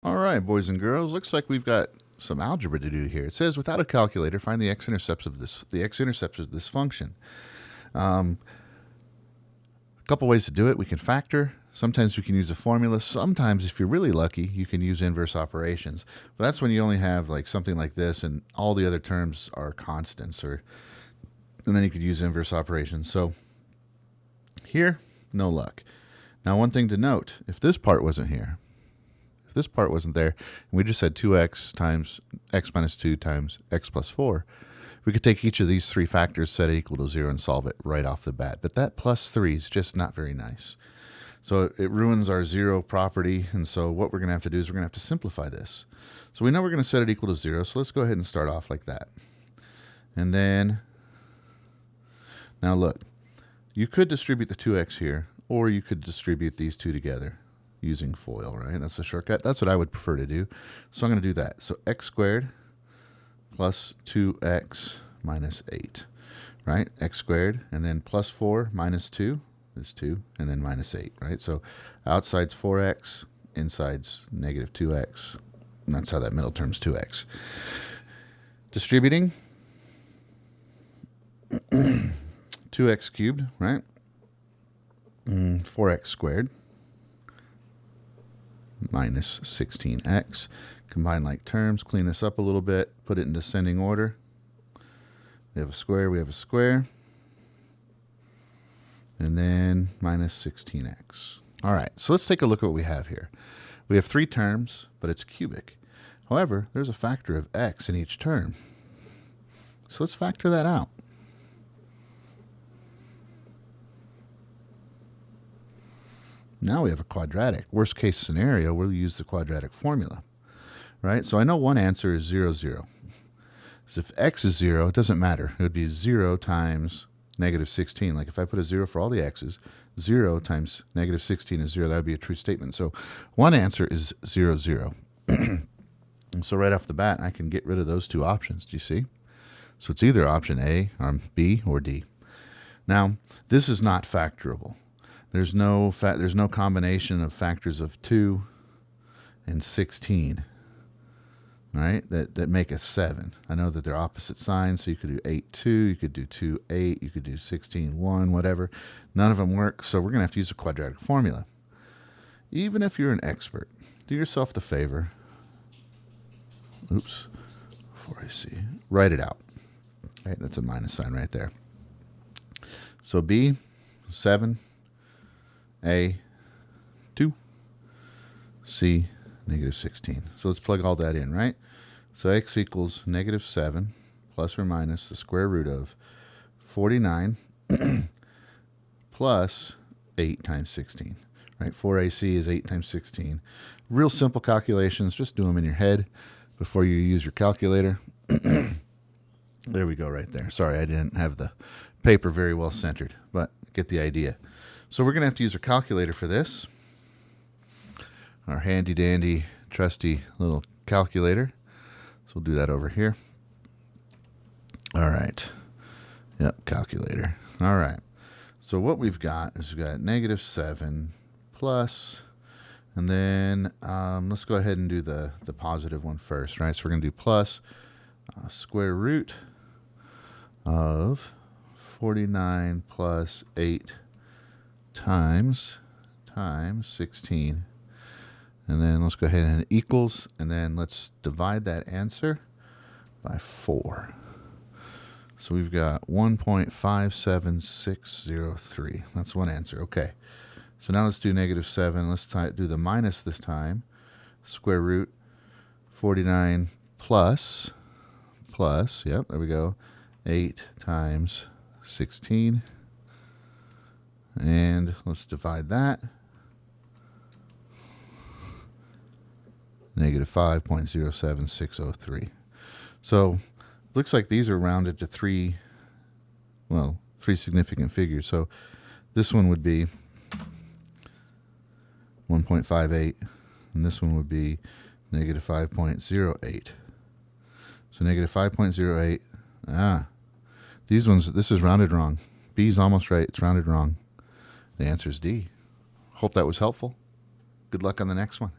All right, boys and girls, looks like we've got some algebra to do here. It says, without a calculator, find the x-intercepts of this function. A couple ways to do it. We can factor. Sometimes we can use a formula. Sometimes, if you're really lucky, you can use inverse operations. But that's when you only have like something like this, and all the other terms are constants, and then you could use inverse operations. So here, no luck. Now, one thing to note: if this part wasn't here. If this part wasn't there, and we just had 2x times x minus 2 times x plus 4, we could take each of these three factors, set it equal to 0, and solve it right off the bat. But that plus 3 is just not very nice. So it ruins our 0 property, and so what we're going to have to do is we're going to have to simplify this. So we know we're going to set it equal to 0, so let's go ahead and start off like that. And then, now look, you could distribute the 2x here, or you could distribute these two together using FOIL, right? That's a shortcut. That's what I would prefer to do. So I'm going to do that. So x squared plus 2x minus 8, right? X squared, and then plus 4 minus 2 is 2, and then minus 8, right? So outside's 4x, inside's negative 2x, and that's how that middle term's 2x. Distributing, 2x cubed, right? 4x squared minus 16x. Combine like terms, clean this up a little bit, put it in descending order. We have a square, we have a square. And then minus 16x. All right, so let's take a look at what we have here. We have three terms, but it's cubic. However, there's a factor of x in each term. So let's factor that out. Now we have a quadratic. Worst case scenario, we'll use the quadratic formula, right? So I know one answer is 0, 0. So if x is 0, it doesn't matter. It would be 0 times negative 16. Like if I put a 0 for all the x's, 0 times negative 16 is 0. That would be a true statement. So one answer is 0, 0. And so right off the bat, I can get rid of those two options. Do you see? So it's either option A, or B, or D. Now, this is not factorable. There's no combination of factors of 2 and 16, right, that make a 7. I know that they're opposite signs, so you could do 8, 2, you could do 2, 8, you could do 16, 1, whatever. None of them work, so we're going to have to use a quadratic formula. Even if you're an expert, do yourself the favor. Oops, before I see. Write it out. Right, that's a minus sign right there. So B, 7. A, 2, C, negative 16. So let's plug all that in, right? So x equals negative 7 plus or minus the square root of 49 plus 8 times 16, right? 4AC is 8 times 16. Real simple calculations. Just do them in your head before you use your calculator. There we go right there. Sorry, I didn't have the paper very well centered, but get the idea. So we're going to have to use our calculator for this. Our handy dandy, trusty little calculator. So we'll do that over here. All right. Yep, calculator. All right. So what we've got is we've got negative 7 plus, and then let's go ahead and do the positive one first, right? So we're going to do plus square root of 49 plus 8 times 16, and then let's go ahead and equals, and then let's divide that answer by 4. So we've got 1.57603. That's one answer. Okay, so now let's do negative 7. Let's do the minus this time. Square root 49 plus, yep, there we go, 8 times 16. And let's divide that. Negative 5.07603. So looks like these are rounded to three significant figures. So this one would be 1.58, and this one would be negative 5.08. So negative 5.08. This is rounded wrong. B is almost right. It's rounded wrong. The answer is D. Hope that was helpful. Good luck on the next one.